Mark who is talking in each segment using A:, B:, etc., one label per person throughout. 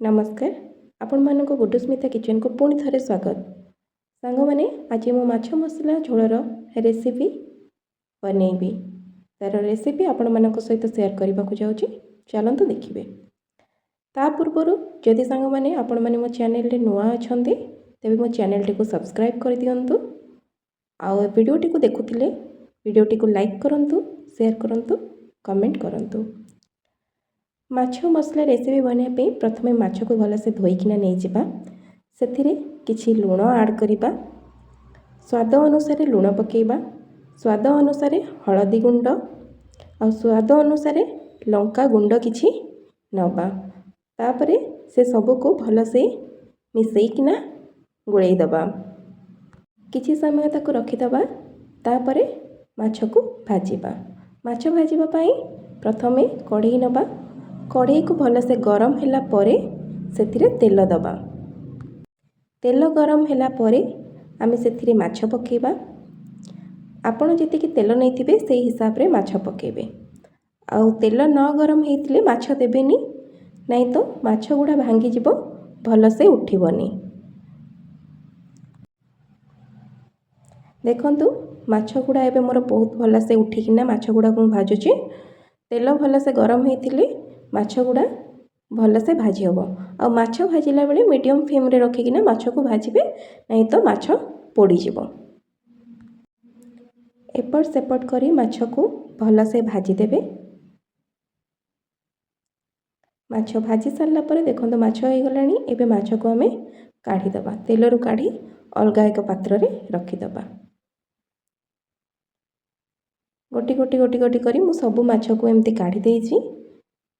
A: नमस्कार आपण मानक गुड्डू स्मिता किचन को पुणी थे स्वागत सांग मैंने आज मो माछ मसला झोलर रेसिपी बनैबी तार रेसिपी आपण मानक सहित शेयर करने को जाऊँगी चलतु देखिए। ता पूर्वर जदि सांग मैंने आपण मैंने मो चैनल रे नुआ अच्छा तेज मो चैनल टी को सब्सक्राइब कर दिंतु आउ वीडियोटी को देखुले वीडियोटी को लाइक करंतु शेयर करंतु कमेंट करंतु। माछ मसला रेसिपी बनाइबा प्रथमे माछ को भलसे धोईकिना नहीं जावा से किछि लुण ऐड करिबा स्वाद अनुसार लुण पकेइबा स्वाद अनुसार हळदी गुंड और स्वाद अनुसार लंका गुंड किछि नबा तापरे से सब को भलसे मिसैकिना गोळेई दबा किछि समय ताको रखिदबा तापरे माछ को भाजिबा। माछ भाजिबा पई प्रथमे कढ़ई नबा कढ़ई को भलसे गरम होला परे सेथिरे तेल दबा तेल गरम होला परे आमे सेथिरे माछ पकेइबा आपण जतिकि तेल नैथिबे सेही हिसाब रे माछ पकेइबे आउ तेल न गरम हेतिले माछ देबेनी नहीं तो माछ गुडा भांगी जिवो भलसे उठिबोनी। देखंतु माछ गुडा एबे मोर बहुत भलसे उठिकिना माछ गुडा को भाजुची तेल भलसे गरम हेतिले माछ गुडा भलसे भाजी हम आ माछ भाजिला बेले मीडियम फ्लेम रे रखिकिना माछ को भाजिबे नहीं तो माछ पोड़ी जिवो। एपट सेपट करी माछ को भलसे भाजी देबे। माछ भाजी सारला परे देखंतु माछ हो गलानी एबे माछ को हमें काढ़ी दबा तेल रु काढ़ी अलगा एक पात्र रे रखी दबा। गोटी गोटी गोटी गोटी करी मु सब माछ को एमती काढ़ी देइची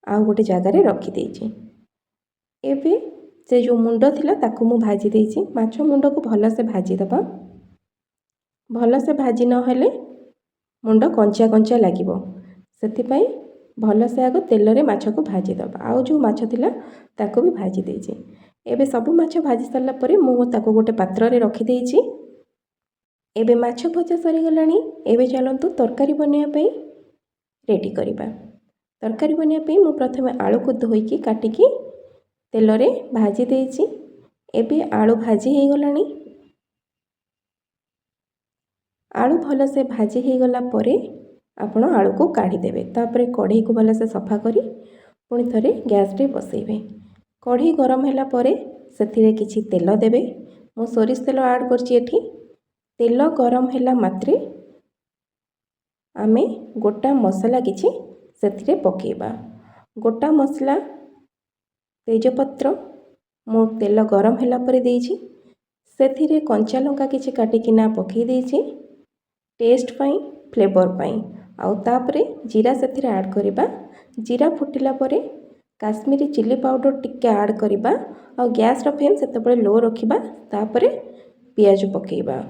A: आउ गोटे जगार रखी देइची। एबे से जो मुंड थिला ताकू मु भाजी देइची माछ मुंड को भलसे भाजी दबा भलसे भाजी न हेले मुंड कंचा कंचा लागिबो सेति पई भलसे आगो तेल रे माछ को भाजी दबा आउ जो माछ थिला ताकू भी भाजी देइची। एबे सब माछ भाजी सारला परे मु ताकू गोटे पात्र रे रखी देइची। एबे माछ भजा सरी गलानी एबे चलंतु तरकारी बनिया पई रेडी करिबा। तरकारी बनिया पई मु प्रथमे आलू को धोईकी काटिकी तेल रे भाजी देइची। एबे आलू भाजी हे गलानी आलू भलसे भाजी हे गला परे आपण आलू को काढ़ी देबे तापरे कढ़ई को भलसे सफा करी पुणी थरे गैस रे बसैबे। कढ़ई गरम होला परे सेथिरे किछि तेल देबे मु सोरिष तेल ऐड करछि एठी। तेल गरम होला मात्रे आमे गोटा मसला किछि सेथिरे पकेइबा गोटा मसला तेजपत्र मु तेल गरम होला परे देइछि सेथिरे कंचा लंका किछि काटिकिना पकेइ देइछि टेस्ट पई फ्लेवर पई आउ तापरे जीरा सेथिरे ऐड करिबा। जीरा फुटिला परे काश्मीरी चिल्ली पाउडर टिके ऐड करिबा आउ गैस रो फ्लेम सेतेबेले लो रखिबा तापरे पियाज पकेइबा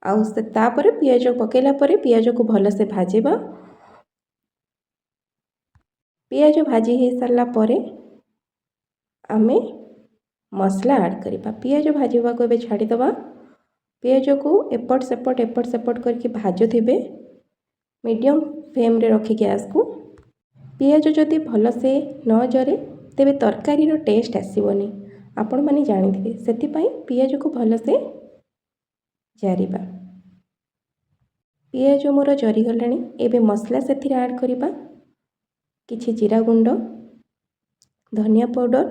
A: आउ से तापरे पियाज पकेला परे पियाज को भलसे भाजिबा। पियाज भाजी हो सारा परे आमे मसला ऐड करिबा पियाज भाजिबा को एबे छाड़ी दबा पियाज को एपट सेपट करके भाजुथिबे मीडियम फ्लेम रे रखी गैस को। पियाज जदि भलसे न जरे तेबे तरकारी रो टेस्ट आसीबोनी आपण माने जानिथिबे सेति पई पियाज को भलसे जारिबा। पियाज मोर जरी गलानी एबे मसला सेथिरे ऐड करिबा किछि जीरा गुंड धनिया पाउडर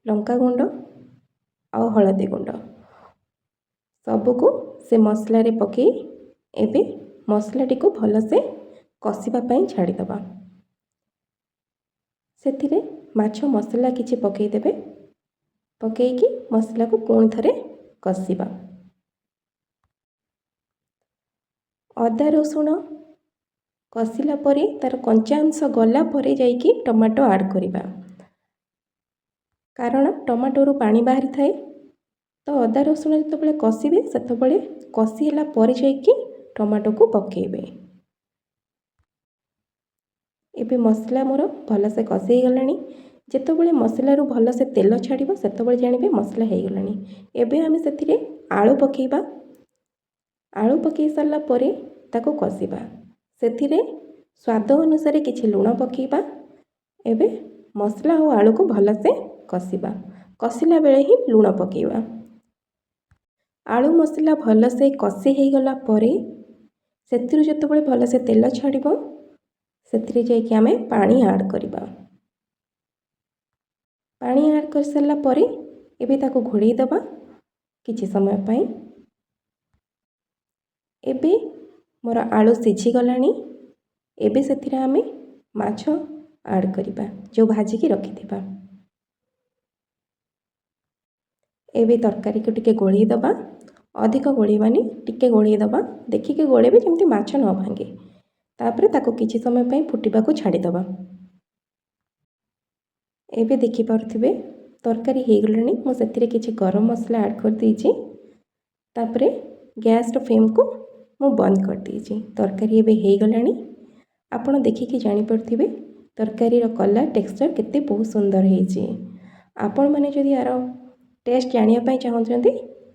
A: लंका गुंड आउ हळदी गुंड सबको से मसला रे पकई एबे मसलाटी को भलसे कषिबा पई छाड़ी दबा। सेथिरे माछ मसला किछि पकई देबे पकईकी मसला को पुणी थरे कषिबा। अदा रसुण कषिला परे तार कंचा अंश गला परे जाइकी टमाटो ऐड करिबा कारण टमाटो रु पानी बाहरी थाए तो अदा रसुण जतबेले कषिबे सेतबेले कषि होला परे जाइकी टमाटो को पकेइबे। एबे मसला मोर भलसे कषि गलानी जेतबेले मसला रु भलसे तेल छाड़िबो सेतबेले जानिबे मसला हे गलानी। एबे आमे सेथिरे आलू पकेइबा आलू पकई सारला परे ताको कषिबा सेथिरे स्वाद अनुसार किछि लुण पकेइबा एबे ମସଲା ଆଉ ଆଳୁକୁ ଭଲସେ କଷିବା। କଷିଲା ବେଳେ ହିଁ ଲୁଣ ପକାଇବା। ଆଳୁ ମସଲା ଭଲସେ କଷି ହୋଇଗଲା ପରେ ସେଥିରୁ ଯେତେବେଳେ ଭଲସେ ତେଲ ଛାଡ଼ିବ ସେଥିରେ ଯାଇକି ଆମେ ପାଣି ଆଡ଼୍ କରିବା। ପାଣି ଆଡ଼୍ କରିସାରିଲା ପରେ ଏବେ ତାକୁ ଘୋଡ଼େଇ ଦେବା କିଛି ସମୟ ପାଇଁ। ଏବେ ମୋର ଆଳୁ ସିଝିଗଲାଣି। ଏବେ ସେଥିରେ ଆମେ ମାଛ ଆଡ଼୍ କରିବା ଯେଉଁ ଭାଜିକି ରଖିଥିବା। ଏବେ ତରକାରୀକୁ ଟିକେ ଗୋଳେଇ ଦେବା। ଅଧିକ ଗୋଳେଇବାନି, ଟିକେ ଗୋଳେଇ ଦେବା। ଦେଖିକି ଗୋଳେଇବେ ଯେମିତି ମାଛ ନ ଭାଙ୍ଗେ। ତାପରେ ତାକୁ କିଛି ସମୟ ପାଇଁ ଫୁଟିବାକୁ ଛାଡ଼ିଦେବା। ଏବେ ଦେଖିପାରୁଥିବେ ତରକାରୀ ହେଇଗଲାଣି। ମୁଁ ସେଥିରେ କିଛି ଗରମ ମସଲା ଆଡ଼୍ କରିଦେଇଛି। ତାପରେ ଗ୍ୟାସ୍ର ଫ୍ଲେମ୍କୁ ମୁଁ ବନ୍ଦ କରିଦେଇଛି। ତରକାରୀ ଏବେ ହେଇଗଲାଣି। ଆପଣ ଦେଖିକି ଜାଣିପାରୁଥିବେ ତରକାରୀର କଲର୍ ଟେକ୍ସଚର୍ କେତେ ବହୁତ ସୁନ୍ଦର ହେଇଛି। ଆପଣମାନେ ଯଦି ଆର ଟେଷ୍ଟ ଜାଣିବା ପାଇଁ ଚାହୁଁଛନ୍ତି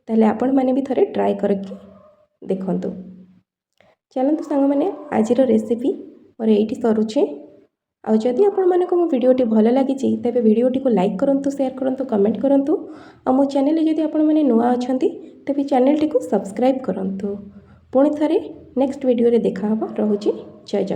A: ତାହେଲେ ଆପଣମାନେ ବି ଥରେ ଟ୍ରାଏ କରିକି ଦେଖନ୍ତୁ। ଚାଲନ୍ତୁ ସାଙ୍ଗମାନେ, ଆଜିର ରେସିପି ମୋର ଏଇଠି ସରୁଛି। ଆଉ ଯଦି ଆପଣମାନଙ୍କୁ ମୋ ଭିଡ଼ିଓଟି ଭଲ ଲାଗିଛି ତେବେ ଭିଡ଼ିଓଟିକୁ ଲାଇକ୍ କରନ୍ତୁ, ସେୟାର କରନ୍ତୁ, କମେଣ୍ଟ କରନ୍ତୁ। ଆଉ ମୋ ଚ୍ୟାନେଲରେ ଯଦି ଆପଣମାନେ ନୂଆ ଅଛନ୍ତି ତେବେ ଚ୍ୟାନେଲଟିକୁ ସବସ୍କ୍ରାଇବ୍ କରନ୍ତୁ। ପୁଣି ଥରେ ନେକ୍ସଟ ଭିଡ଼ିଓରେ ଦେଖାହେବ। ରହୁଛି। ଜୟ ଜଗନ୍ନାଥ।